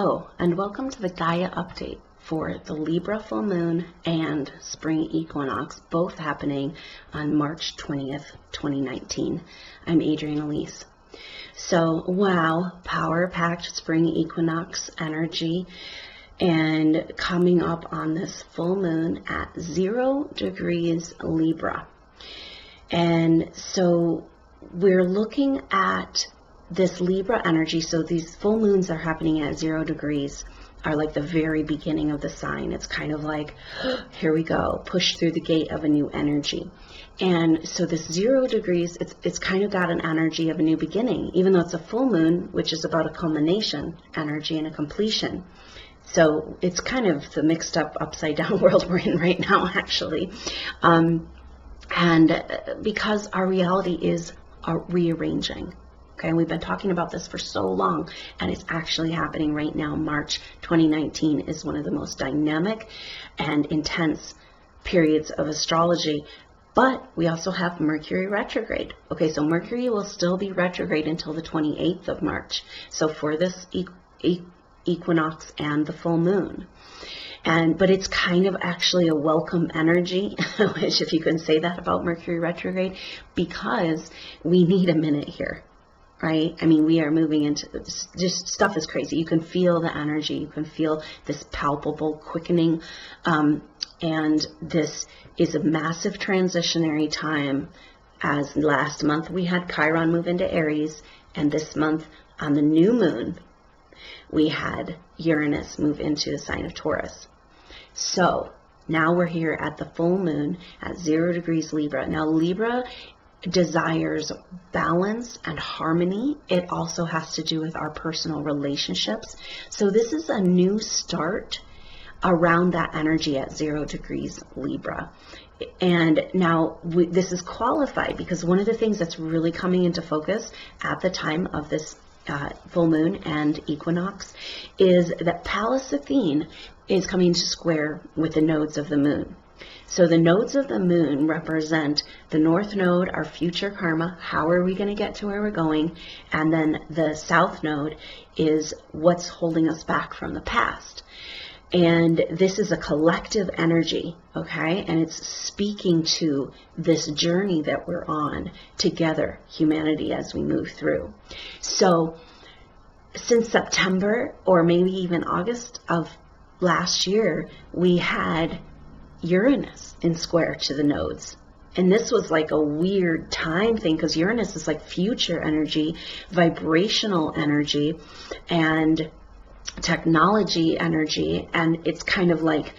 Hello, and welcome to the Gaia update for the Libra full moon and spring equinox, both happening on March 20th, 2019. I'm Adrienne Elise. So, wow, power-packed spring equinox energy and coming up on this full moon at 0 degrees Libra. And so we're looking at this Libra energy. So these full moons are happening at 0 degrees, are like the very beginning of the sign. It's kind of like, here we go, push through the gate of a new energy. And so this 0 degrees, it's kind of got an energy of a new beginning, even though it's a full moon, which is about a culmination energy and a completion. So it's kind of the mixed up, upside down world we're in right now, actually. And because our reality is rearranging. Okay, we've been talking about this for so long, and it's actually happening right now. March 2019 is one of the most dynamic and intense periods of astrology, but we also have Mercury retrograde. Okay, so Mercury will still be retrograde until the 28th of March. So for this equinox and the full moon. But it's kind of actually a welcome energy, which if you can say that about Mercury retrograde, because we need a minute here. Right? I mean, we are moving into just stuff is crazy. You can feel the energy. You can feel this palpable quickening. And this is a massive transitionary time. As last month we had Chiron move into Aries, and this month on the new moon, we had Uranus move into the sign of Taurus. So now we're here at the full moon at 0 degrees Libra. Now Libra desires balance and harmony. It also has to do with our personal relationships. So this is a new start around that energy at 0 degrees Libra. And now this is qualified because one of the things that's really coming into focus at the time of this full moon and equinox is that Pallas Athene is coming to square with the nodes of the moon. So the nodes of the moon represent the north node, our future karma, how are we going to get to where we're going, and then the south node is what's holding us back from the past. And this is a collective energy, okay, and it's speaking to this journey that we're on together, humanity, as we move through. So since September or maybe even August of last year, we had Uranus in square to the nodes. And this was like a weird time thing because Uranus is like future energy, vibrational energy, and technology energy. And it's kind of like,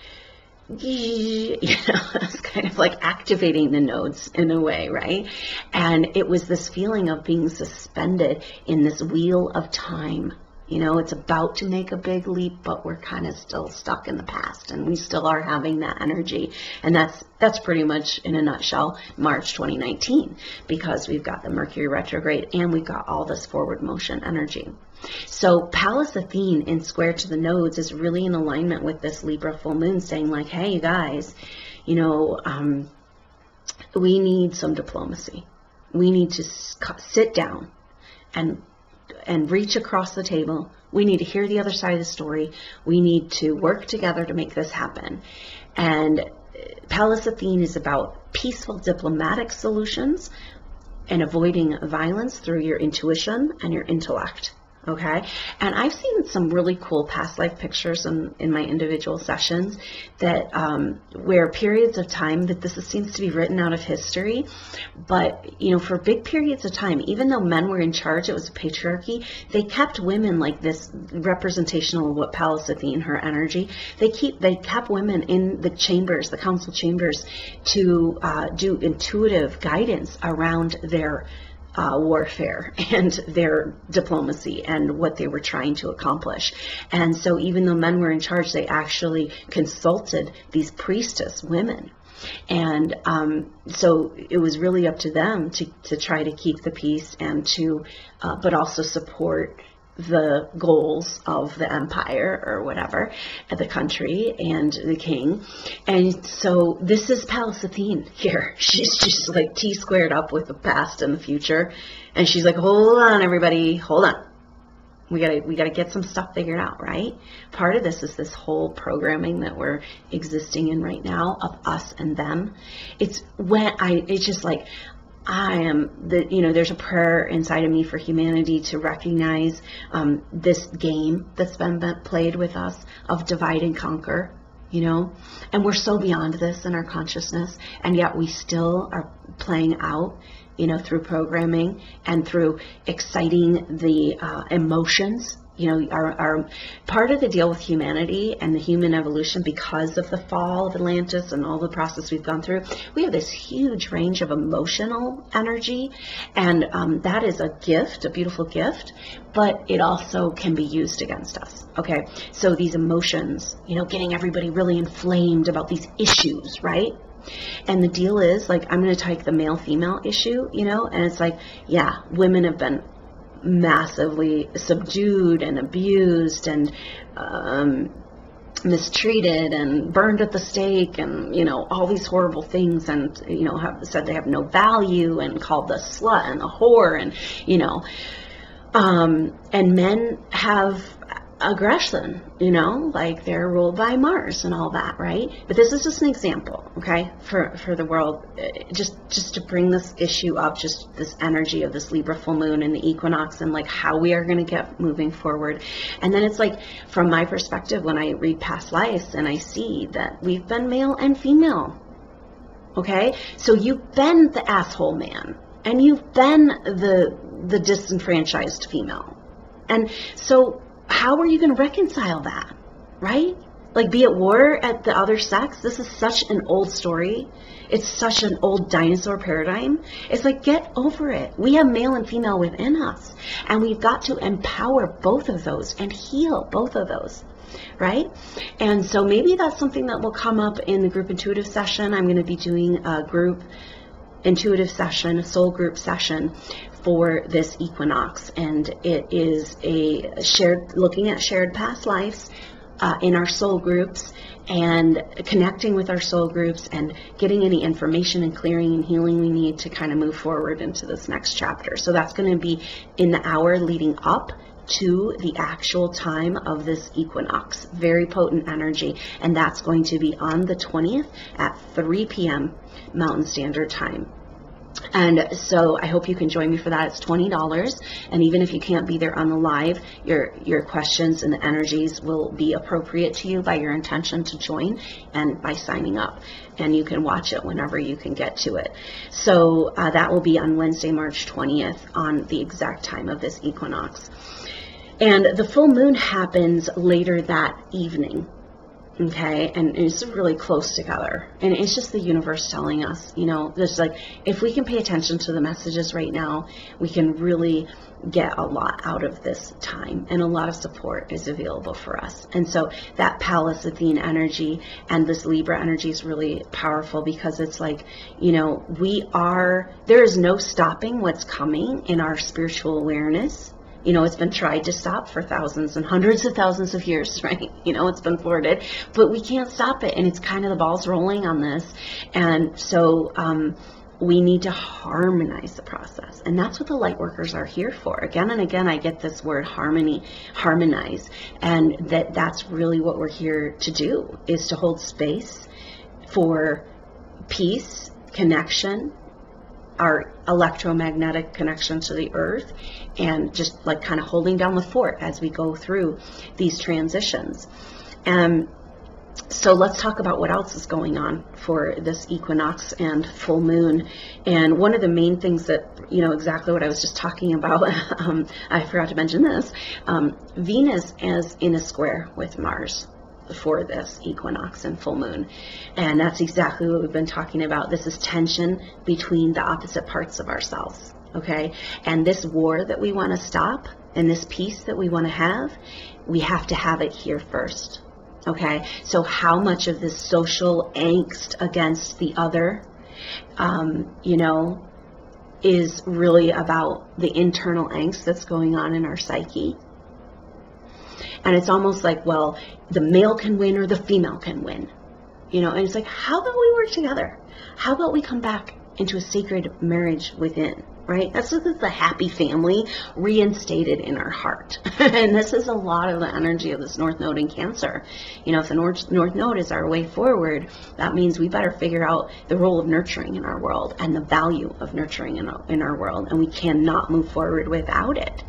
it's kind of like activating the nodes in a way, right? And it was this feeling of being suspended in this wheel of time. You know, it's about to make a big leap, but we're kind of still stuck in the past, and we still are having that energy. And that's pretty much, in a nutshell, March 2019, because we've got the Mercury retrograde and we've got all this forward motion energy. So Pallas Athene in square to the nodes is really in alignment with this Libra full moon, saying like, hey, you guys, you know, we need some diplomacy. We need to sit down and reach across the table. We need to hear the other side of the story. We need to work together to make this happen. And Pallas Athene is about peaceful diplomatic solutions and avoiding violence through your intuition and your intellect. Okay, and I've seen some really cool past life pictures in my individual sessions that where periods of time that this seems to be written out of history, but you know, for big periods of time, even though men were in charge, it was a patriarchy, they kept women like this representational of what Pallas Athene, her energy, they kept women in the chambers, the council chambers, to do intuitive guidance around their warfare and their diplomacy and what they were trying to accomplish. And so even though men were in charge, they actually consulted these priestess women. And so it was really up to them to try to keep the peace and to, but also support the goals of the empire or whatever, the country and the king. And so this is Pallas Athene here. She's just like T squared up with the past and the future. And she's like, hold on, everybody, hold on. We gotta get some stuff figured out, right? Part of this is this whole programming that we're existing in right now of us and them. It's just like, there's a prayer inside of me for humanity to recognize this game that's been played with us of divide and conquer, and we're so beyond this in our consciousness, and yet we still are playing out, through programming and through exciting the emotions. Our part of the deal with humanity and the human evolution, because of the fall of Atlantis and all the process we've gone through, we have this huge range of emotional energy, and that is a gift, a beautiful gift, but it also can be used against us. Okay, so these emotions, getting everybody really inflamed about these issues, right? And the deal is, like, I'm going to take the male-female issue, and it's like, yeah, women have been massively subdued and abused and mistreated and burned at the stake and, all these horrible things, and, have said they have no value and called the slut and a whore, and, and men have aggression, like they're ruled by Mars and all that, right? But this is just an example, okay, for the world, just to bring this issue up, just this energy of this Libra full moon and the equinox, and like how we are going to get moving forward. And then it's like, from my perspective, when I read past lives and I see that we've been male and female, okay? So you've been the asshole man, and you've been the disenfranchised female. And so how are you going to reconcile that, right? Like, be at war at the other sex? This is such an old story. It's such an old dinosaur paradigm. It's like, get over it. We have male and female within us, and we've got to empower both of those and heal both of those, right? And so maybe that's something that will come up in the group intuitive session. I'm going to be doing a group intuitive session, a soul group session for this equinox, and it is looking at shared past lives in our soul groups, and connecting with our soul groups and getting any information and clearing and healing we need to kind of move forward into this next chapter. So that's going to be in the hour leading up to the actual time of this equinox. Very potent energy, and that's going to be on the 20th at 3 p.m. Mountain Standard Time. And so I hope you can join me for that. It's $20, and even if you can't be there on the live, your questions and the energies will be appropriate to you by your intention to join and by signing up, and you can watch it whenever you can get to it. So that will be on Wednesday, March 20th, on the exact time of this equinox. And the full moon happens later that evening. Okay, and it's really close together, and it's just the universe telling us, just like, if we can pay attention to the messages right now, we can really get a lot out of this time, and a lot of support is available for us. And so that Pallas Athene energy and this Libra energy is really powerful, because it's like, there is no stopping what's coming in our spiritual awareness. It's been tried to stop for thousands and hundreds of thousands of years, right? It's been thwarted, but we can't stop it. And it's kind of the ball's rolling on this. And so we need to harmonize the process. And that's what the light workers are here for. Again and again, I get this word harmony, harmonize. And that's really what we're here to do, is to hold space for peace, connection, our electromagnetic connection to the earth, and just like kind of holding down the fort as we go through these transitions. So let's talk about what else is going on for this equinox and full moon. And one of the main things that, exactly what I was just talking about, I forgot to mention this, Venus is in a square with Mars for this equinox and full moon, and that's exactly what we've been talking about. This is tension between the opposite parts of ourselves, okay? And this war that we want to stop, and this peace that we want to have to have it here first, okay? So how much of this social angst against the other, is really about the internal angst that's going on in our psyche. And it's almost like, well, the male can win or the female can win, and it's like, how about we work together? How about we come back into a sacred marriage within, right? This is the happy family reinstated in our heart. And this is a lot of the energy of this North Node in Cancer. You know, if the North Node is our way forward, that means we better figure out the role of nurturing in our world and the value of nurturing in our world. And we cannot move forward without it.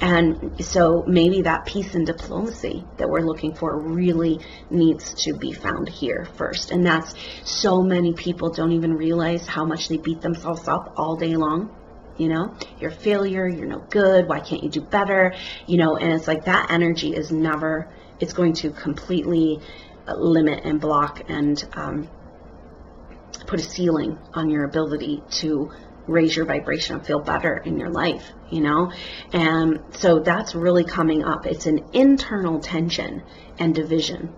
And so maybe that peace and diplomacy that we're looking for really needs to be found here first. And that's, so many people don't even realize how much they beat themselves up all day long. You know, you're a failure, you're no good, why can't you do better? You know, and it's like that energy is never, it's going to completely limit and block and put a ceiling on your ability to raise your vibration and feel better in your life, you know? And so that's really coming up. It's an internal tension and division.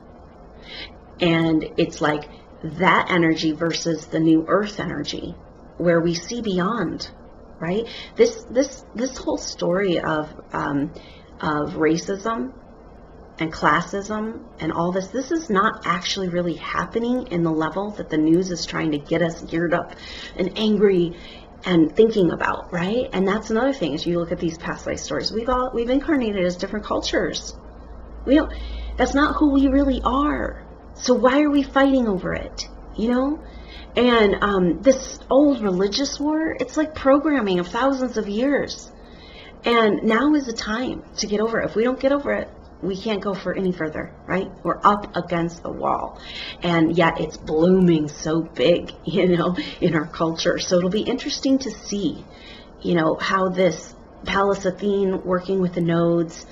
And it's like that energy versus the new earth energy, where we see beyond. Right? This whole story of racism and classism and all this is not actually really happening in the level that the news is trying to get us geared up and angry and thinking about, right? And that's another thing, as you look at these past life stories, we've incarnated as different cultures. That's not who we really are. So why are we fighting over it? You know? And this old religious war, it's like programming of thousands of years. And now is the time to get over it. If we don't get over it, we can't go for any further, right? We're up against the wall. And yet it's blooming so big, you know, in our culture. So it'll be interesting to see, you know, how this Pallas Athene working with the nodes,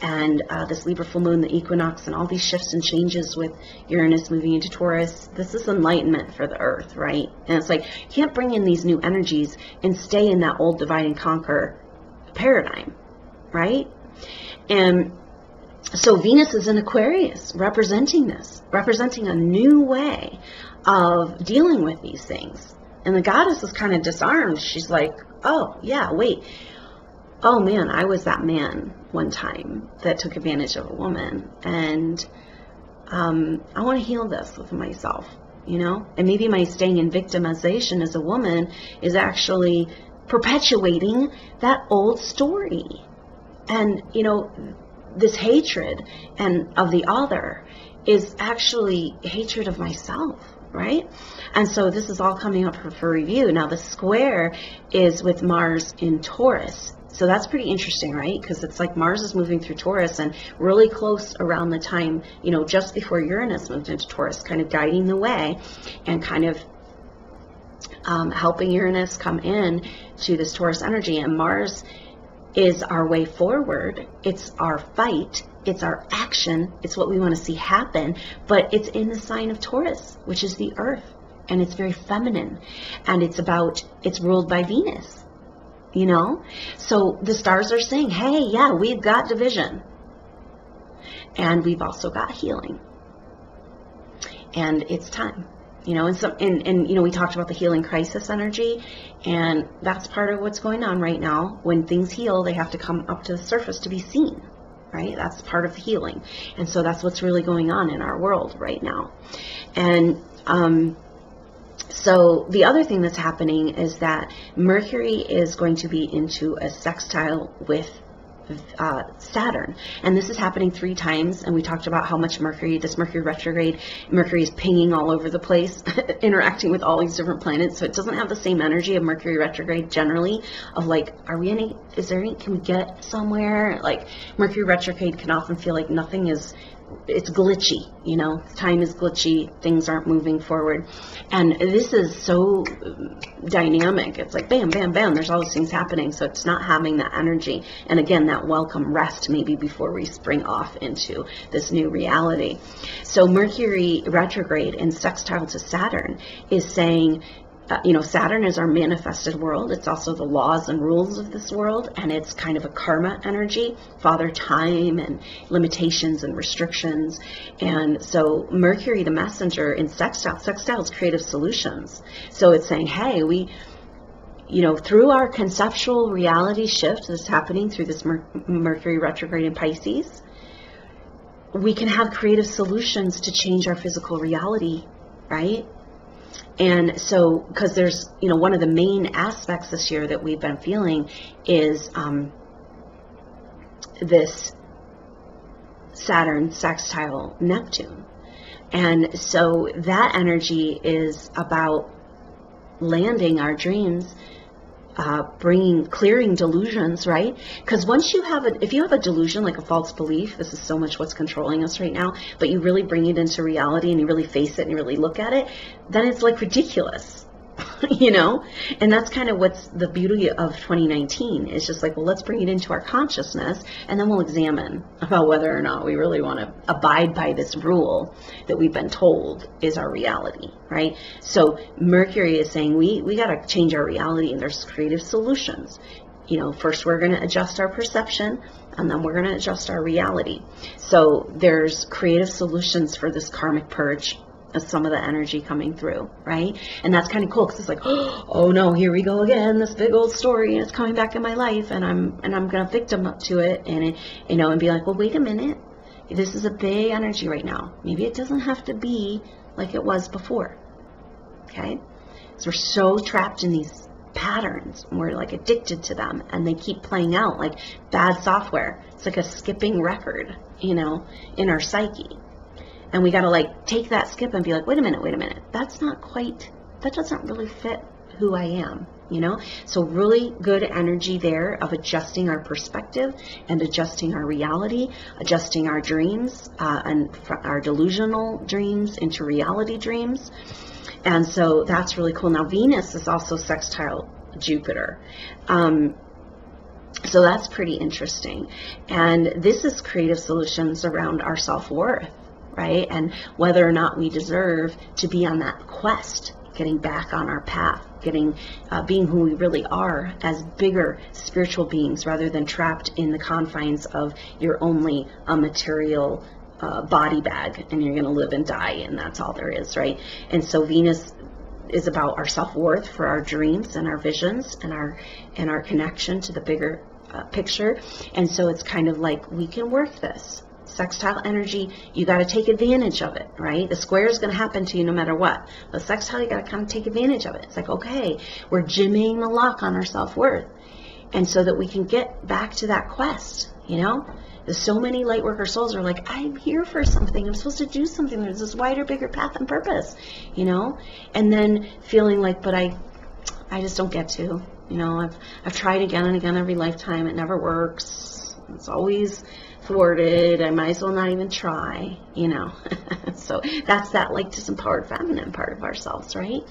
and this Libra full moon, the equinox, and all these shifts and changes with Uranus moving into Taurus, this is enlightenment for the earth, right? And it's like, you can't bring in these new energies and stay in that old divide and conquer paradigm, right? And so Venus is in Aquarius, representing this, representing a new way of dealing with these things. And the goddess is kind of disarmed. She's like, oh, yeah, wait. Oh man, I was that man one time that took advantage of a woman, and I want to heal this with myself, you know? And maybe my staying in victimization as a woman is actually perpetuating that old story. And, you know, this hatred and of the other is actually hatred of myself, right? And so this is all coming up for review. Now the square is with Mars in Taurus. So that's pretty interesting, right? Because it's like Mars is moving through Taurus and really close around the time, you know, just before Uranus moved into Taurus, kind of guiding the way and kind of helping Uranus come in to this Taurus energy. And Mars is our way forward. It's our fight. It's our action. It's what we want to see happen. But it's in the sign of Taurus, which is the earth. And it's very feminine. And it's ruled by Venus. You know, so the stars are saying, hey, yeah, we've got division, and we've also got healing, and it's time, you know. And you know, we talked about the healing crisis energy, and that's part of what's going on right now. When things heal, they have to come up to the surface to be seen, right? That's part of the healing. And so that's what's really going on in our world right now. And so the other thing that's happening is that Mercury is going to be into a sextile with Saturn. And this is happening 3 times. And we talked about how much this Mercury retrograde, Mercury is pinging all over the place, interacting with all these different planets. So it doesn't have the same energy of Mercury retrograde generally, of like, can we get somewhere? Like Mercury retrograde can often feel like it's glitchy, you know, time is glitchy, things aren't moving forward. And this is so dynamic. It's like bam, bam, bam, there's all these things happening. So it's not having that energy. And again, that welcome rest maybe before we spring off into this new reality. So Mercury retrograde in sextile to Saturn is saying, you know, Saturn is our manifested world. It's also the laws and rules of this world, and it's kind of a karma energy, father time and limitations and restrictions. And so Mercury, the messenger in sextile is creative solutions. So it's saying, hey, you know, through our conceptual reality shift that's happening through this Mercury retrograde in Pisces, we can have creative solutions to change our physical reality, right? And so, because there's, one of the main aspects this year that we've been feeling is this Saturn sextile Neptune. And so that energy is about landing our dreams, clearing delusions, right? Because once if you have a delusion, like a false belief, this is so much what's controlling us right now, but you really bring it into reality and you really face it and you really look at it, then it's like ridiculous, and that's kind of what's the beauty of 2019. It's just like, well, let's bring it into our consciousness, and then we'll examine about whether or not we really want to abide by this rule that we've been told is our reality, right? So Mercury is saying we got to change our reality, and there's creative solutions. First we're going to adjust our perception, and then we're going to adjust our reality. So there's creative solutions for this karmic purge of some of the energy coming through, right? And that's kind of cool, because it's like, oh no, here we go again, this big old story, and it's coming back in my life, and I'm gonna victim up to it, and and be like, well, wait a minute, this is a big energy right now. Maybe it doesn't have to be like it was before. Okay, so we're so trapped in these patterns, and we're like addicted to them, and they keep playing out like bad software. It's like a skipping record, in our psyche. And we got to like take that skip and be like, wait a minute, that doesn't really fit who I am, So really good energy there of adjusting our perspective and adjusting our reality, adjusting our dreams, and our delusional dreams into reality dreams. And so that's really cool. Now Venus is also sextile Jupiter. So that's pretty interesting. And this is creative solutions around our self-worth, right? And whether or not we deserve to be on that quest, getting back on our path, being who we really are as bigger spiritual beings, rather than trapped in the confines of you're only a material body bag, and you're going to live and die, and that's all there is, right? And so Venus is about our self-worth for our dreams and our visions and our connection to the bigger picture. And so it's kind of like, we can work this sextile energy. You got to take advantage of it, right? The square is going to happen to you no matter what. The sextile, you got to kind of take advantage of it. It's like, okay, we're jimmying the lock on our self-worth, and so that we can get back to that quest. There's so many light worker souls are like, I'm here for something. I'm supposed to do something. There's this wider, bigger path and purpose, and then feeling like, but I just don't get to. I've tried again and again every lifetime. It never works. It's always thwarted. I might as well not even try, So that's that like disempowered feminine part of ourselves, right?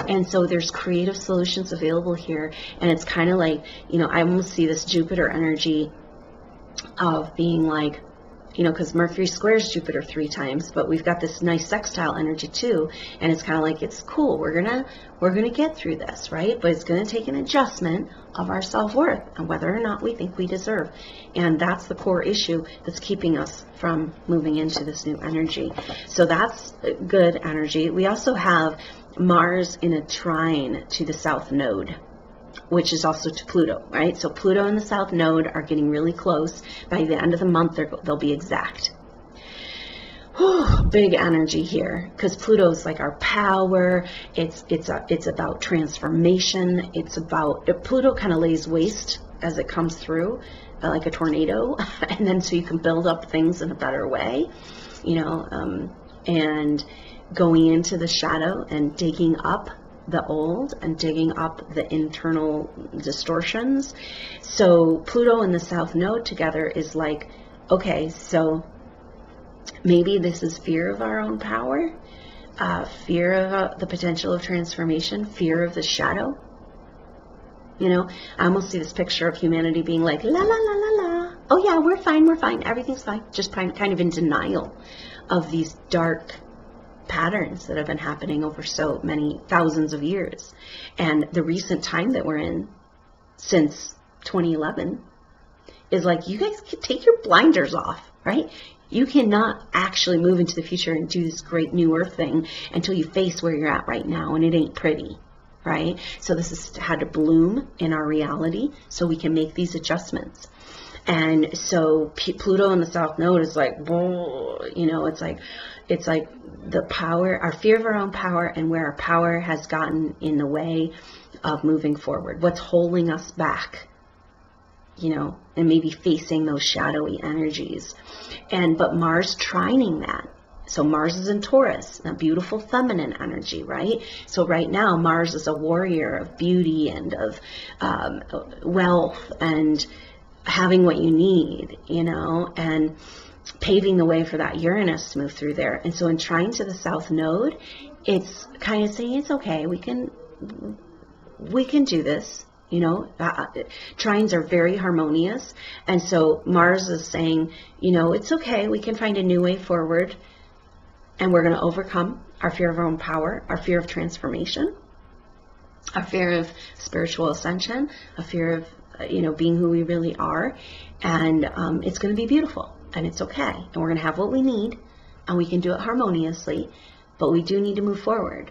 And so there's creative solutions available here, and it's kind of like, I almost see this Jupiter energy of being like, because Mercury squares Jupiter 3 times, but we've got this nice sextile energy too, and it's kind of like, it's cool, we're gonna get through this, right? But it's gonna take an adjustment of our self-worth and whether or not we think we deserve. And that's the core issue that's keeping us from moving into this new energy. So that's good energy. We also have Mars in a trine to the South Node, which is also to Pluto, right? So Pluto and the South Node are getting really close. By the end of the month, they'll be exact. Big energy here, because Pluto's like our power. It's about transformation. It's about, Pluto kind of lays waste as it comes through, like a tornado, and then so you can build up things in a better way, and going into the shadow and digging up the old and digging up the internal distortions. So Pluto and the South Node together is like, okay, so maybe this is fear of our own power, fear of the potential of transformation, fear of the shadow. I almost see this picture of humanity being like, la, la, la, la, la. Oh yeah, we're fine, everything's fine. Just kind of in denial of these dark patterns that have been happening over so many thousands of years. And the recent time that we're in, since 2011, is like, you guys can take your blinders off, right? You cannot actually move into the future and do this great new earth thing until you face where you're at right now, and it ain't pretty, right? So this has had to bloom in our reality so we can make these adjustments. And so Pluto in the South Node is like, it's like, it's like the power, our fear of our own power, and where our power has gotten in the way of moving forward. What's holding us back, you know, and maybe facing those shadowy energies. But Mars trining that. So Mars is in Taurus, a beautiful feminine energy, right? So right now, Mars is a warrior of beauty and of wealth and having what you need, you know, and paving the way for that Uranus to move through there. And so in trine to the South Node, it's kind of saying, it's okay, we can do this. You know, trines are very harmonious. And so Mars is saying, you know, it's okay, we can find a new way forward. And we're going to overcome our fear of our own power, our fear of transformation, our fear of spiritual ascension, a fear of, you know, being who we really are. And it's going to be beautiful, and it's okay. And we're going to have what we need, and we can do it harmoniously, but we do need to move forward.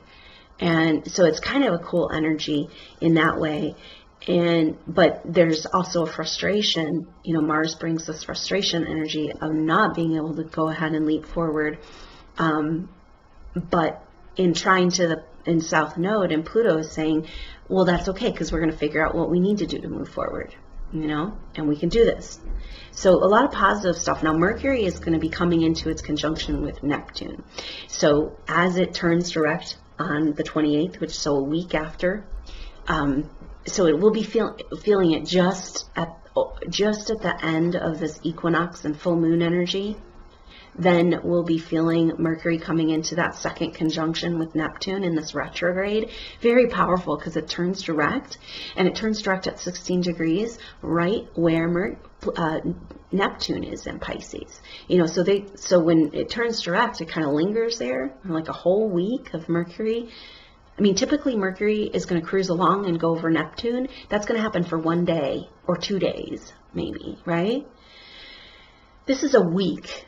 And so it's kind of a cool energy in that way. But there's also a frustration, you know, Mars brings this frustration energy of not being able to go ahead and leap forward. But in trying to in South Node, and Pluto is saying, well, that's okay, because we're going to figure out what we need to do to move forward, you know, and we can do this. So a lot of positive stuff. Now, Mercury is going to be coming into its conjunction with Neptune. So as it turns direct on the 28th, which is so a week after, so it will be feeling it just at the end of this equinox and full moon energy. Then we'll be feeling Mercury coming into that second conjunction with Neptune in this retrograde. Very powerful, because it turns direct, and it turns direct at 16 degrees, right where Neptune is in Pisces. You know, so when it turns direct, it kind of lingers there, like a whole week of Mercury. I mean, typically Mercury is going to cruise along and go over Neptune. That's going to happen for 1 day or 2 days, maybe, right? This is a week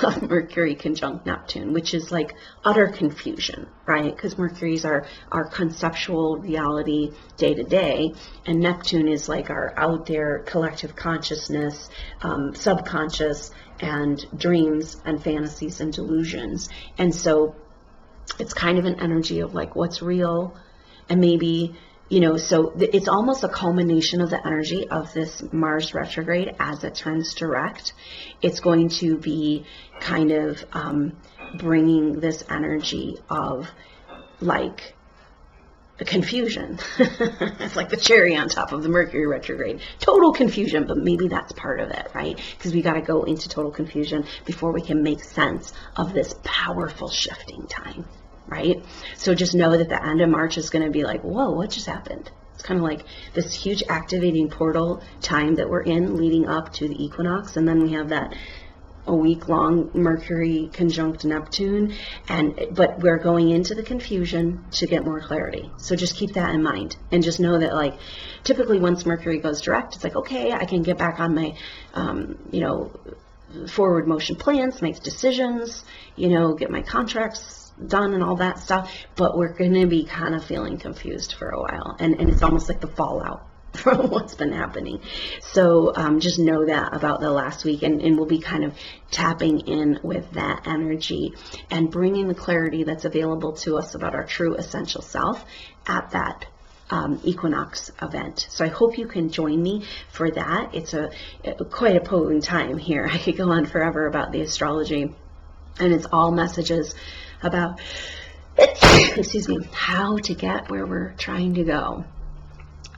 of Mercury conjunct Neptune, which is like utter confusion, right? Because Mercury's our conceptual reality day to day, and Neptune is like our out there collective consciousness, subconscious, and dreams and fantasies and delusions. And so it's kind of an energy of like what's real, and maybe, you know, so it's almost a culmination of the energy of this Mars retrograde as it turns direct. It's going to be kind of bringing this energy of like the confusion. It's like the cherry on top of the Mercury retrograde. Total confusion, but maybe that's part of it, right? Because we got to go into total confusion before we can make sense of this powerful shifting time. Right? So just know that the end of March is going to be like, whoa, what just happened? It's kind of like this huge activating portal time that we're in leading up to the equinox. And then we have that a week-long Mercury conjunct Neptune. But we're going into the confusion to get more clarity. So just keep that in mind. And just know that, like, typically once Mercury goes direct, it's like, okay, I can get back on my, you know, forward motion plans, make decisions, you know, get my contracts done and all that stuff, but we're going to be kind of feeling confused for a while, and it's almost like the fallout from what's been happening. So just know that about the last week, and we'll be kind of tapping in with that energy and bringing the clarity that's available to us about our true essential self at that equinox event. So I hope you can join me for that. It's quite a potent time here. I could go on forever about the astrology, and it's all messages about excuse me, how to get where we're trying to go,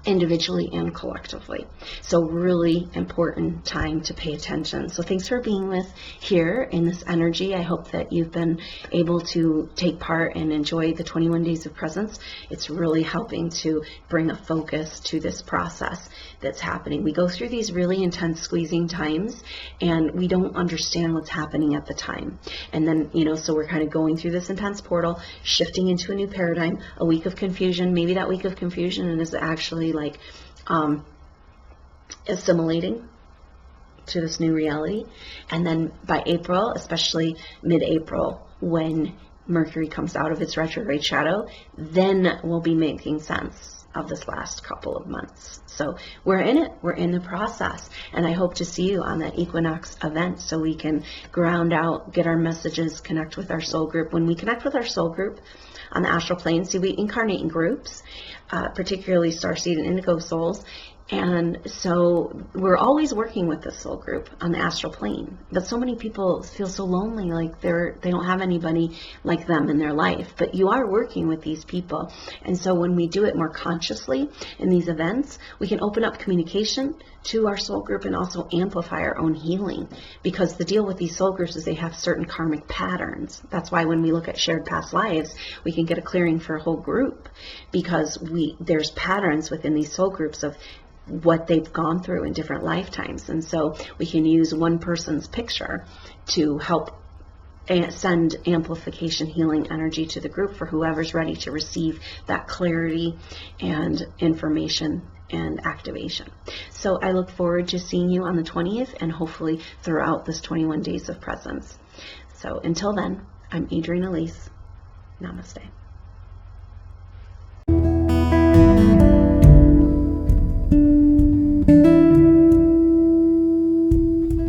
individually and collectively. So really important time to pay attention. So thanks for being with here in this energy. I hope that you've been able to take part and enjoy the 21 days of presence. It's really helping to bring a focus to this process that's happening. We go through these really intense squeezing times, and we don't understand what's happening at the time. And then, you know, so we're kind of going through this intense portal, shifting into a new paradigm, a week of confusion. Maybe that week of confusion is actually like assimilating to this new reality. And then by April, especially mid-April, when Mercury comes out of its retrograde shadow, then we'll be making sense of this last couple of months. So we're in it, we're in the process, and I hope to see you on that Equinox event so we can ground out, get our messages, connect with our soul group. When we connect with our soul group on the astral plane, see, we incarnate in groups, particularly starseed and indigo souls. And so we're always working with the soul group on the astral plane. But so many people feel so lonely, like they don't have anybody like them in their life. But you are working with these people. And so when we do it more consciously in these events, we can open up communication to our soul group and also amplify our own healing. Because the deal with these soul groups is they have certain karmic patterns. That's why when we look at shared past lives, we can get a clearing for a whole group. Because there's patterns within these soul groups of what they've gone through in different lifetimes. And so we can use one person's picture to help send amplification healing energy to the group for whoever's ready to receive that clarity and information and activation. So I look forward to seeing you on the 20th and hopefully throughout this 21 days of presence. So until then, I'm Adrienne Elise. Namaste.